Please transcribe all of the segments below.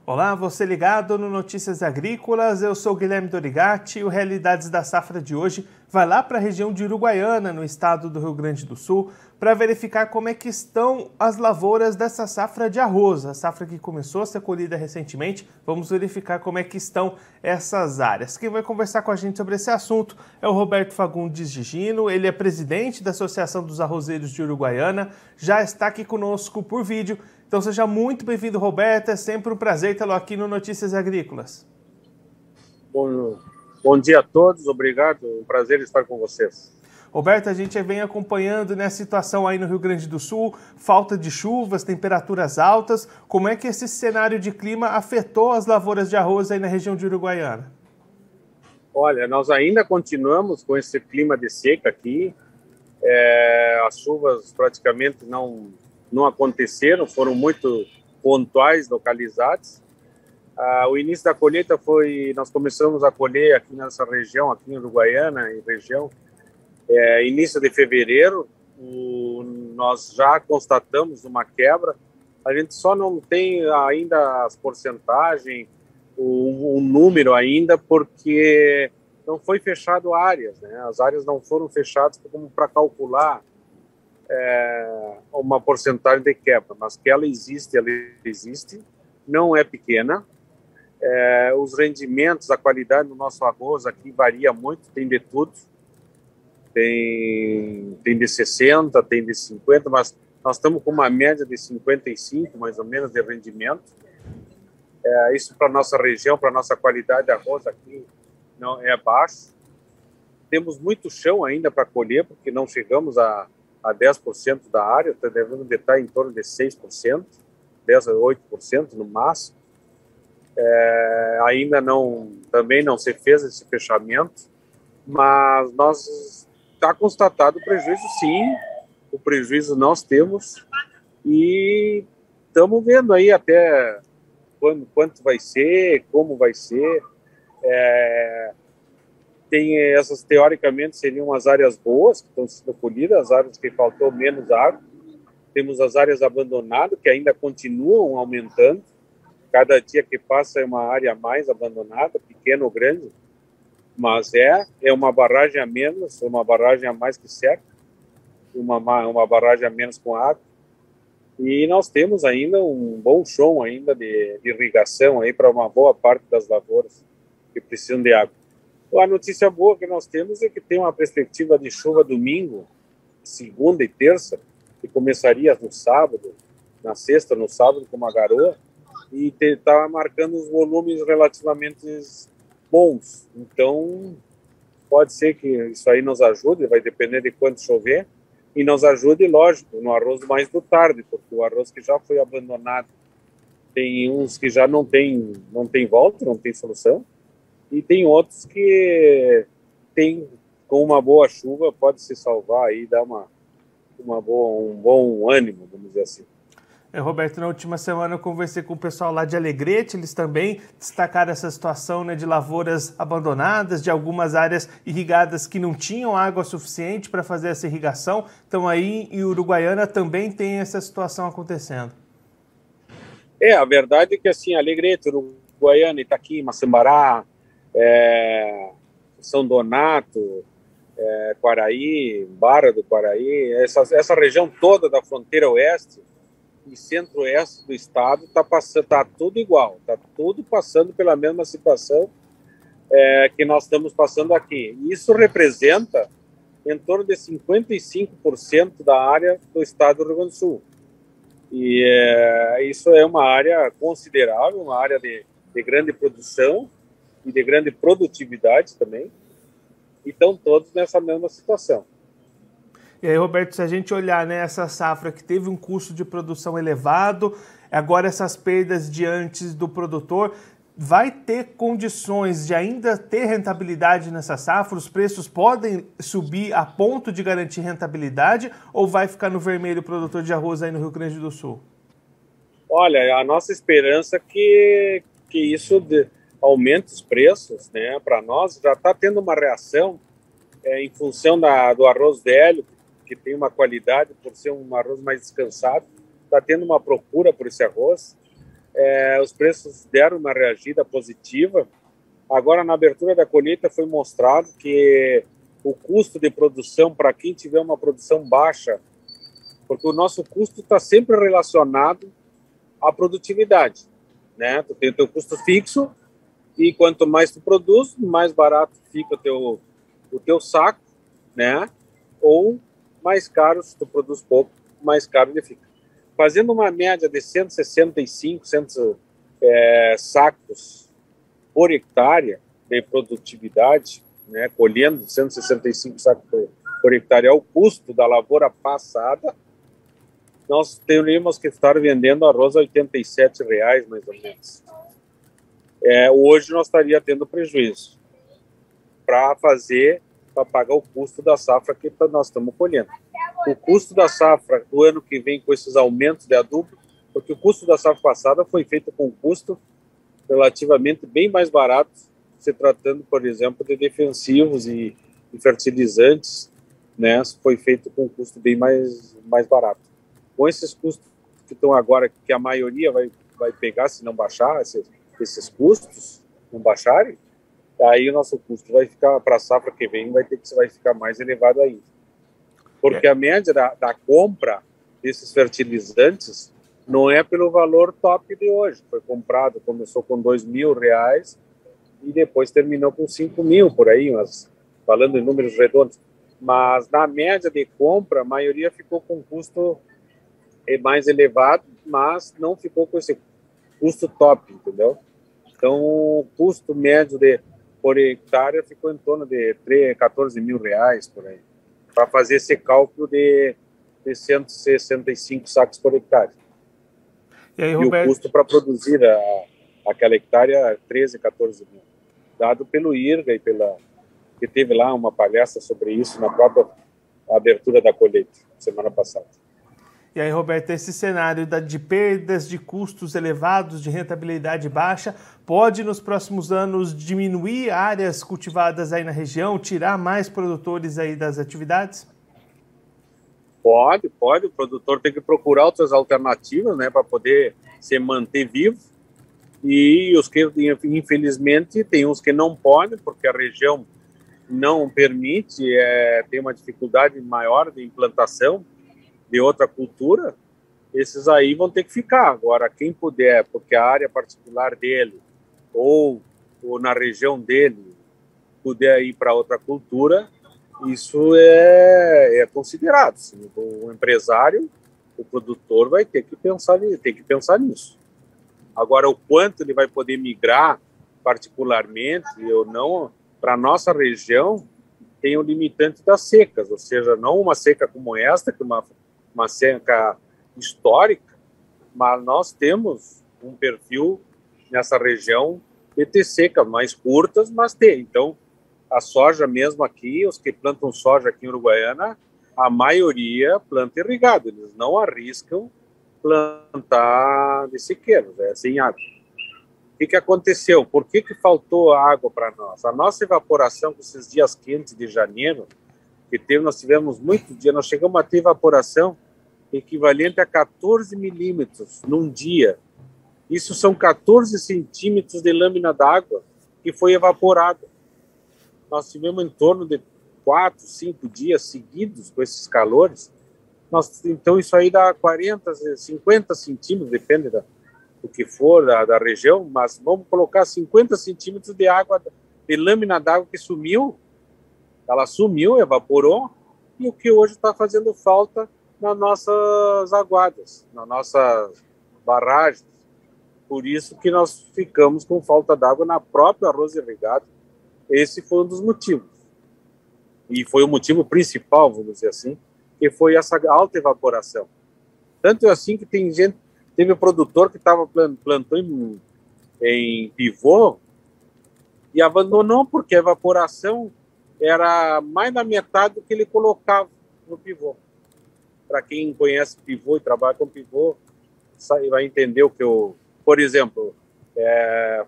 Olá, você ligado no Notícias Agrícolas, eu sou Guilherme Dorigatti e o Realidades da Safra de hoje vai lá para a região de Uruguaiana, no estado do Rio Grande do Sul, para verificar como é que estão as lavouras dessa safra de arroz, a safra que começou a ser colhida recentemente. Vamos verificar como é que estão essas áreas. Quem vai conversar com a gente sobre esse assunto é o Roberto Fagundes Gigino, ele é presidente da Associação dos Arrozeiros de Uruguaiana, já está aqui conosco por vídeo. Então seja muito bem-vindo, Roberto, é sempre um prazer tê-lo aqui no Notícias Agrícolas. Bom dia a todos, obrigado, um prazer estar com vocês. Roberto, a gente vem acompanhando, né, a situação aí no Rio Grande do Sul, falta de chuvas, temperaturas altas. Como é que esse cenário de clima afetou as lavouras de arroz aí na região de Uruguaiana? Olha, nós ainda continuamos com esse clima de seca aqui, as chuvas praticamente não aconteceram, foram muito pontuais, localizadas. O início da colheita nós começamos a colher aqui nessa região, aqui em Uruguaiana, início de fevereiro. Nós já constatamos uma quebra, a gente só não tem ainda as porcentagens, o número ainda, porque não foi fechado áreas, né? As áreas não foram fechadas como para calcular uma porcentagem de quebra, mas que ela existe, não é pequena. Os rendimentos, a qualidade do nosso arroz aqui varia muito, tem de tudo, tem de 60, tem de 50, mas nós estamos com uma média de 55, mais ou menos, de rendimento. Isso para nossa região, para nossa qualidade de arroz aqui, não é baixo. Temos muito chão ainda para colher, porque não chegamos a 10% da área, devemos estar em torno de 6%, 10% a 8% no máximo. Ainda também não se fez esse fechamento, mas nós está constatado o prejuízo, sim, o prejuízo nós temos e estamos vendo aí até quanto vai ser, como vai ser. Tem essas, teoricamente, seriam as áreas boas que estão sendo colhidas, as áreas que faltou menos água. Temos as áreas abandonadas, que ainda continuam aumentando. Cada dia que passa é uma área mais abandonada, pequena ou grande, mas é uma barragem a menos, uma barragem a mais que seca, uma barragem a menos com água. E nós temos ainda um bom chão ainda de irrigação aí para uma boa parte das lavouras que precisam de água. A notícia boa que nós temos é que tem uma perspectiva de chuva domingo, segunda e terça, que começaria no sábado, na sexta, no sábado, com uma garoa, e está marcando os volumes relativamente bons. Então, pode ser que isso aí nos ajude, vai depender de quanto chover, e nos ajude, lógico, no arroz mais do tarde, porque o arroz que já foi abandonado, tem uns que já não tem volta, não tem solução, e tem outros que com uma boa chuva, pode se salvar e dar um bom ânimo, vamos dizer assim. Roberto, na última semana eu conversei com o pessoal lá de Alegrete, eles também destacaram essa situação, né, de lavouras abandonadas, de algumas áreas irrigadas que não tinham água suficiente para fazer essa irrigação. Então aí em Uruguaiana também tem essa situação acontecendo. A verdade é que assim, Alegrete, Uruguaiana, Itaqui, Massambará, São Donato, Quaraí, Barra do Quaraí, essa região toda da fronteira oeste e centro-oeste do estado está tudo igual, está tudo passando pela mesma situação que nós estamos passando aqui. Isso representa em torno de 55% da área do estado do Rio Grande do Sul. E isso é uma área considerável, uma área de grande produção e de grande produtividade também, e estão todos nessa mesma situação. E aí, Roberto, se a gente olhar, né, essa safra que teve um custo de produção elevado, agora essas perdas diante do produtor, vai ter condições de ainda ter rentabilidade nessa safra? Os preços podem subir a ponto de garantir rentabilidade ou vai ficar no vermelho o produtor de arroz aí no Rio Grande do Sul? Olha, a nossa esperança é que isso aumente os preços, né? Para nós já está tendo uma reação em função do arroz velho, que tem uma qualidade por ser um arroz mais descansado, está tendo uma procura por esse arroz. os preços deram uma reagida positiva. Agora, na abertura da colheita, foi mostrado que o custo de produção, para quem tiver uma produção baixa, porque o nosso custo está sempre relacionado à produtividade, né? Tu tem o teu custo fixo e quanto mais tu produz, mais barato fica o teu saco, né? Ou mais caro, se tu produz pouco, mais caro ele fica. Fazendo uma média de 165 sacos por hectare de produtividade, né, colhendo 165 sacos por hectare ao custo da lavoura passada, nós teríamos que estar vendendo arroz a R$ 87,00, mais ou menos. Hoje nós estaríamos tendo prejuízo para pagar o custo da safra que nós estamos colhendo. O custo da safra do ano que vem, com esses aumentos de adubo, porque o custo da safra passada foi feito com um custo relativamente bem mais barato, se tratando, por exemplo, de defensivos e fertilizantes, né? Foi feito com um custo bem mais barato. Com esses custos que estão agora, que a maioria vai pegar, se não baixar, esses custos não baixarem, aí o nosso custo vai ficar, para a safra que vem, vai ficar mais elevado ainda. Porque a média da compra desses fertilizantes não é pelo valor top de hoje. Foi comprado, começou com R$ 2.000 e depois terminou com 5.000 por aí, falando em números redondos. Mas na média de compra, a maioria ficou com custo mais elevado, mas não ficou com esse custo top, entendeu? Então, o custo médio por hectare ficou em torno de R$ 14.000 por aí, para fazer esse cálculo de 165 sacos por hectare. E aí, Roberto? E o custo para produzir aquela hectare é 13, 14 mil. Dado pelo IRGA e que teve lá uma palestra sobre isso na própria abertura da colheita, semana passada. E aí, Roberto, esse cenário de perdas, de custos elevados, de rentabilidade baixa, pode nos próximos anos diminuir áreas cultivadas aí na região, tirar mais produtores aí das atividades? Pode. O produtor tem que procurar outras alternativas, né, para poder se manter vivo. E os que, infelizmente, tem uns que não podem, porque a região não permite, tem uma dificuldade maior de implantação de outra cultura, esses aí vão ter que ficar. Agora, quem puder, porque a área particular dele ou na região dele puder ir para outra cultura, isso é considerado. O empresário, o produtor vai ter que pensar nisso. Agora, o quanto ele vai poder migrar particularmente ou não, para a nossa região, tem o limitante das secas, ou seja, não uma seca como esta, que é uma seca histórica, mas nós temos um perfil nessa região de ter secas mais curtas, mas tem. Então, a soja mesmo aqui, os que plantam soja aqui em Uruguaiana, a maioria planta irrigado, eles não arriscam plantar de sequeiros, sem água. O que aconteceu? Por que faltou água para nós? A nossa evaporação, com esses dias quentes de janeiro, nós tivemos muitos dias, nós chegamos a ter evaporação equivalente a 14 milímetros num dia. Isso são 14 centímetros de lâmina d'água que foi evaporada. Nós tivemos em torno de 4, 5 dias seguidos com esses calores. Então, isso aí dá 40, 50 centímetros, depende do que for da região, mas vamos colocar 50 centímetros de água, de lâmina d'água que sumiu. Ela sumiu, evaporou, e o que hoje está fazendo falta nas nossas aguadas, nas nossas barragens. Por isso que nós ficamos com falta d'água na própria arroz irrigado. Esse foi um dos motivos. E foi o motivo principal, vamos dizer assim, que foi essa alta evaporação. Tanto é assim que teve um produtor que plantou em pivô e abandonou porque a evaporação era mais da metade do que ele colocava no pivô. Para quem conhece pivô e trabalha com pivô, vai entender o que por exemplo,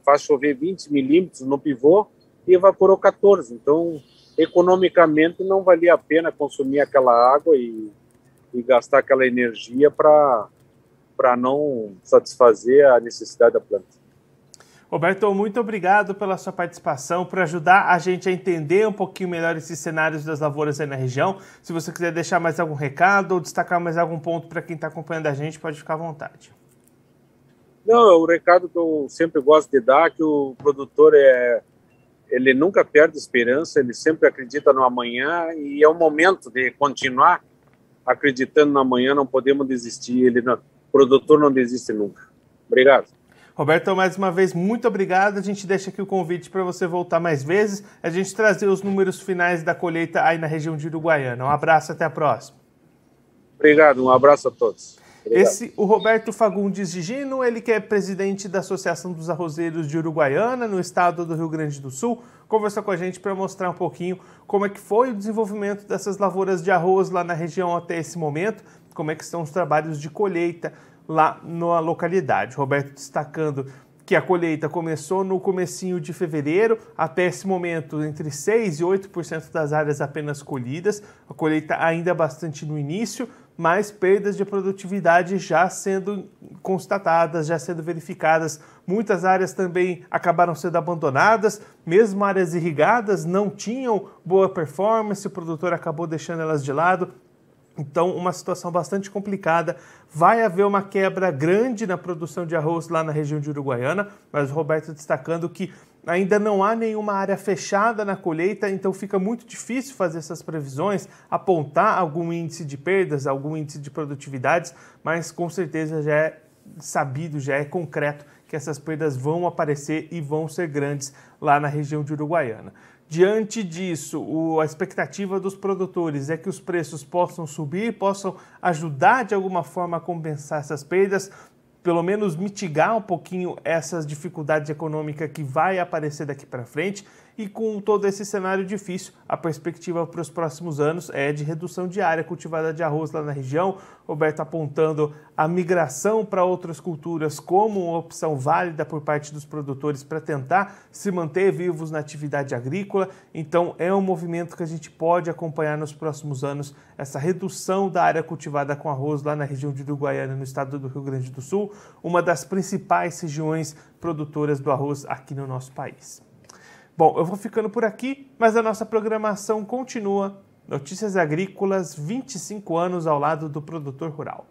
faz chover 20 milímetros no pivô e evaporou 14. Então, economicamente, não valia a pena consumir aquela água e gastar aquela energia para para não satisfazer a necessidade da planta. Roberto, muito obrigado pela sua participação, por ajudar a gente a entender um pouquinho melhor esses cenários das lavouras aí na região. Se você quiser deixar mais algum recado ou destacar mais algum ponto para quem está acompanhando a gente, pode ficar à vontade. Não, o recado que eu sempre gosto de dar é que o produtor ele nunca perde esperança, ele sempre acredita no amanhã e é o momento de continuar acreditando no amanhã, não podemos desistir, o produtor não desiste nunca. Obrigado. Roberto, mais uma vez, muito obrigado. A gente deixa aqui o convite para você voltar mais vezes, a gente trazer os números finais da colheita aí na região de Uruguaiana. Um abraço, até a próxima. Obrigado, um abraço a todos. Esse, o Roberto Fagundes de Gino, ele que é presidente da Associação dos Arrozeiros de Uruguaiana, no estado do Rio Grande do Sul, conversou com a gente para mostrar um pouquinho como é que foi o desenvolvimento dessas lavouras de arroz lá na região até esse momento, como é que estão os trabalhos de colheita lá na localidade. Roberto destacando que a colheita começou no comecinho de fevereiro, até esse momento entre 6% e 8% das áreas apenas colhidas, a colheita ainda bastante no início, mas perdas de produtividade já sendo constatadas, já sendo verificadas. Muitas áreas também acabaram sendo abandonadas, mesmo áreas irrigadas não tinham boa performance, o produtor acabou deixando elas de lado. Então, uma situação bastante complicada. Vai haver uma quebra grande na produção de arroz lá na região de Uruguaiana, mas o Roberto destacando que ainda não há nenhuma área fechada na colheita, então fica muito difícil fazer essas previsões, apontar algum índice de perdas, algum índice de produtividades, mas com certeza já é sabido, já é concreto que essas perdas vão aparecer e vão ser grandes lá na região de Uruguaiana. Diante disso, a expectativa dos produtores é que os preços possam subir, possam ajudar de alguma forma a compensar essas perdas, pelo menos mitigar um pouquinho essas dificuldades econômicas que vai aparecer daqui para frente. E com todo esse cenário difícil, a perspectiva para os próximos anos é de redução de área cultivada de arroz lá na região. Roberto apontando a migração para outras culturas como uma opção válida por parte dos produtores para tentar se manter vivos na atividade agrícola. Então é um movimento que a gente pode acompanhar nos próximos anos, essa redução da área cultivada com arroz lá na região de Uruguaiana, no estado do Rio Grande do Sul, uma das principais regiões produtoras do arroz aqui no nosso país. Bom, eu vou ficando por aqui, mas a nossa programação continua. Notícias Agrícolas, 25 anos ao lado do produtor rural.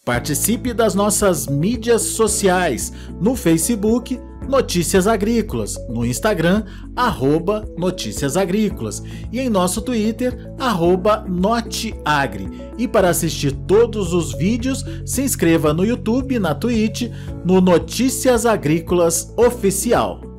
Participe das nossas mídias sociais, no Facebook, Notícias Agrícolas, no Instagram, @Notícias Agrícolas e em nosso Twitter, @Noteagri. E para assistir todos os vídeos, se inscreva no YouTube, na Twitch, no Notícias Agrícolas Oficial.